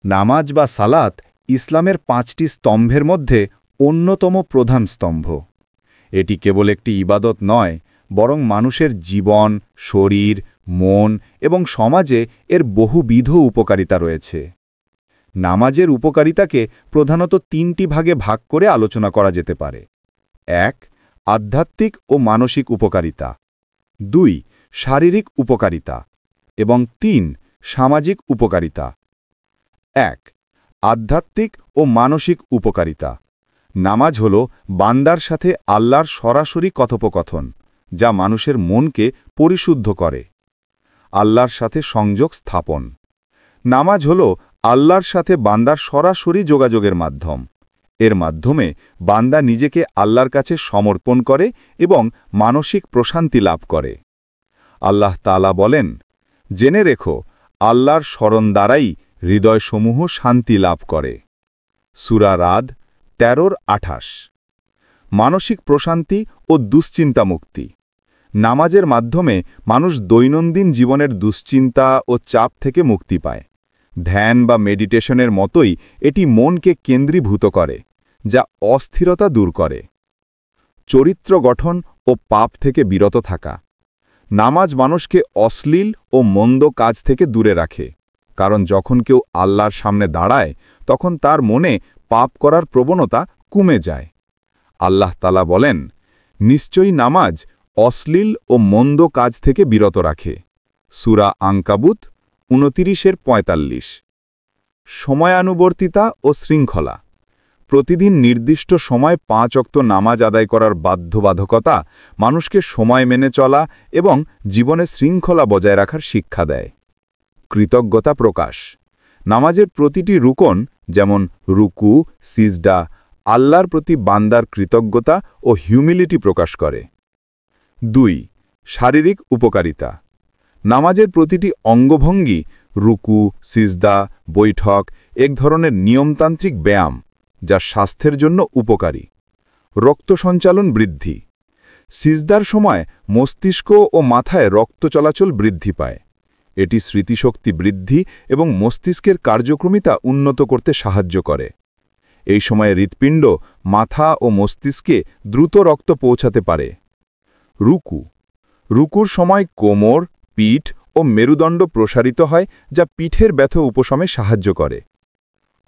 নামাজ বা সালাত ইসলামের ৫টি স্তম্ভের মধ্যে অন্যতম প্রধান স্তম্ভ। এটি কেবল একটি ইবাদত নয়, বরং মানুষের জীবন, শরীর, মন এবং সমাজে এর বহুবিধ উপকারিতা রয়েছে। নামাজের উপকারিতাকে প্রধানত ৩টি ভাগে ভাগ করে আলোচনা করা যেতে পারে। ১. আধ্যাত্মিক ও মানসিক উপকারিতা। ২. শারীরিক উপকারিতা এবং ৩. সামাজিক উপকারিতা। ১. আধ্যাত্মিক ও মানসিক উপকারিতা। নামাজ হল বান্দার সাথে আল্লাহর সরাসরি কথোপকথন, যা মানুষের মনকে পরিশুদ্ধ করে। আল্লাহর সাথে সংযোগ স্থাপন। নামাজ হল আল্লাহর সাথে বান্দার সরাসরি যোগাযোগের মাধ্যম। এর মাধ্যমে বান্দা নিজেকে আল্লাহর কাছে সমর্পণ করে এবং মানসিক প্রশান্তি লাভ করে। আল্লাহ তাআলা বলেন, জেনে রেখো, আল্লাহর স্মরণ দ্বারাই হৃদয়সমূহ শান্তি লাভ করে। সূরা রাদ ১৩-২৮। মানসিক প্রশান্তি ও দুশ্চিন্তা মুক্তি। নামাজের মাধ্যমে মানুষ দৈনন্দিন জীবনের দুশ্চিন্তা ও চাপ থেকে মুক্তি পায়। ধ্যান বা মেডিটেশনের মতোই এটি মনকে কেন্দ্রীভূত করে, যা অস্থিরতা দূর করে। চরিত্র গঠন ও পাপ থেকে বিরত থাকা। নামাজ মানুষকে অশ্লীল ও মন্দ কাজ থেকে দূরে রাখে, কারণ যখন কেউ আল্লাহর সামনে দাঁড়ায় তখন তার মনে পাপ করার প্রবণতা কমে যায়। আল্লাহ তাআলা বলেন, নিশ্চয়ই নামাজ অশ্লীল ও মন্দ কাজ থেকে বিরত রাখে। সূরা আনকাবুত ২৯-৪৫। সময়ানুবর্তিতা ও শৃঙ্খলা। প্রতিদিন নির্দিষ্ট সময় ৫ ওয়াক্ত নামাজ আদায় করার বাধ্যবাধকতা মানুষকে সময় মেনে চলা এবং জীবনে শৃঙ্খলা বজায় রাখার শিক্ষা দেয়। কৃতজ্ঞতা প্রকাশ। নামাজের প্রতিটি রুকন, যেমন রুকু, সিজদা, আল্লাহর প্রতি বান্দার কৃতজ্ঞতা ও হিউমিলিটি প্রকাশ করে। ২. শারীরিক উপকারিতা। নামাজের প্রতিটি অঙ্গভঙ্গি, রুকু, সিজদা, বৈঠক, এক ধরনের নিয়মতান্ত্রিক ব্যায়াম, যা স্বাস্থ্যের জন্য উপকারী। রক্ত সঞ্চালন বৃদ্ধি। সিজদার সময় মস্তিষ্ক ও মাথায় রক্ত চলাচল বৃদ্ধি পায়। এটি স্মৃতিশক্তি বৃদ্ধি এবং মস্তিষ্কের কার্যক্রমিতা উন্নত করতে সাহায্য করে। এই সময়ে হৃৎপিণ্ড, মাথা ও মস্তিষ্কে দ্রুত রক্ত পৌঁছাতে পারে। রুকু। রুকুর সময় কোমর, পিঠ ও মেরুদণ্ড প্রসারিত হয়, যা পিঠের ব্যথা উপশমে সাহায্য করে।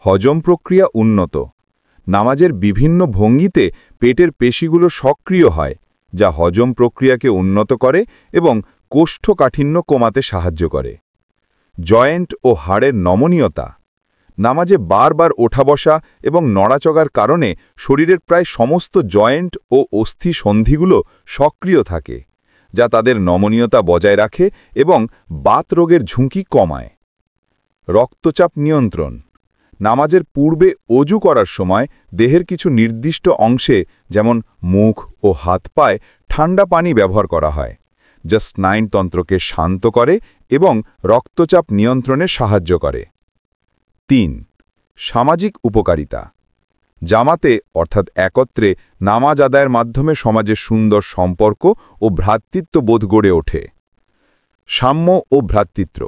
হজম প্রক্রিয়া উন্নত। নামাজের বিভিন্ন ভঙ্গিতে পেটের পেশিগুলো সক্রিয় হয়, যা হজম প্রক্রিয়াকে উন্নত করে এবং কোষ্ঠকাঠিন্য কমাতে সাহায্য করে। জয়েন্ট ও হাড়ের নমনীয়তা। নামাজে বারবার ওঠা বসা এবং নড়াচড়ার কারণে শরীরের প্রায় সমস্ত জয়েন্ট ও অস্থি সন্ধিগুলো সক্রিয় থাকে, যা তাদের নমনীয়তা বজায় রাখে এবং বাত রোগের ঝুঁকি কমায়। রক্তচাপ নিয়ন্ত্রণ। নামাজের পূর্বে অজু করার সময় দেহের কিছু নির্দিষ্ট অংশে, যেমন মুখ ও হাত পায়ে ঠান্ডা পানি ব্যবহার করা হয়, যা স্নায়ুতন্ত্রকে শান্ত করে এবং রক্তচাপ নিয়ন্ত্রণে সাহায্য করে। ৩. সামাজিক উপকারিতা। জামাতে অর্থাৎ একত্রে নামাজ আদায়ের মাধ্যমে সমাজে সুন্দর সম্পর্ক ও ভ্রাতৃত্ববোধ গড়ে ওঠে। সাম্য ও ভ্রাতৃত্ব।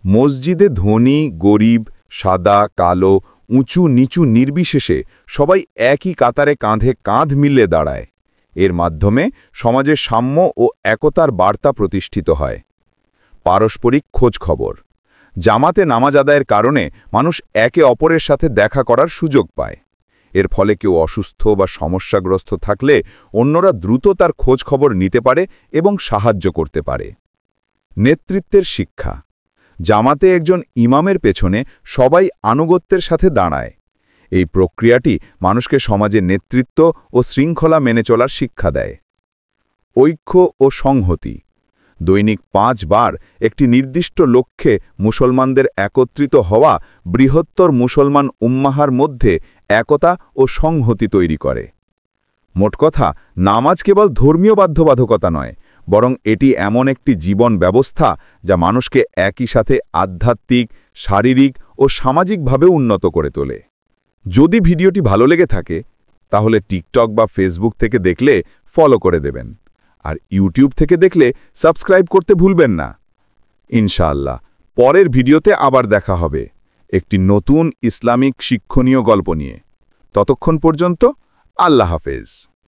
মসজিদে ধনী, গরিব, সাদা, কালো, উঁচু নিচু নির্বিশেষে সবাই একই কাতারে কাঁধে কাঁধ মিলিয়ে দাঁড়ায়। এর মাধ্যমে সমাজে সাম্য ও একতার বার্তা প্রতিষ্ঠিত হয়। পারস্পরিক খোঁজখবর। জামাতে নামাজ আদায়ের কারণে মানুষ একে অপরের সাথে দেখা করার সুযোগ পায়। এর ফলে কেউ অসুস্থ বা সমস্যাগ্রস্ত থাকলে অন্যরা দ্রুত তার খোঁজখবর নিতে পারে এবং সাহায্য করতে পারে। নেতৃত্বের শিক্ষা। জামাতে একজন ইমামের পেছনে সবাই আনুগত্যের সাথে দাঁড়ায়। এই প্রক্রিয়াটি মানুষকে সমাজে নেতৃত্ব ও শৃঙ্খলা মেনে চলার শিক্ষা দেয়। ঐক্য ও সংহতি। দৈনিক ৫ বার একটি নির্দিষ্ট লক্ষ্যে মুসলমানদের একত্রিত হওয়া বৃহত্তর মুসলমান উম্মাহার মধ্যে একতা ও সংহতি তৈরি করে। মোট কথা, নামাজ কেবল ধর্মীয় বাধ্যবাধকতা নয়, বরং এটি এমন একটি জীবন ব্যবস্থা যা মানুষকে একই সাথে আধ্যাত্মিক, শারীরিক ও সামাজিকভাবে উন্নত করে তোলে। যদি ভিডিওটি ভালো লেগে থাকে তাহলে টিকটক বা ফেসবুক থেকে দেখলে ফলো করে দেবেন, আর ইউটিউব থেকে দেখলে সাবস্ক্রাইব করতে ভুলবেন না। ইনশাআল্লাহ পরের ভিডিওতে আবার দেখা হবে। একটি নতুন ইসলামিক শিক্ষণীয় গল্প নিয়ে। ততক্ষণ পর্যন্ত আল্লাহ হাফেজ।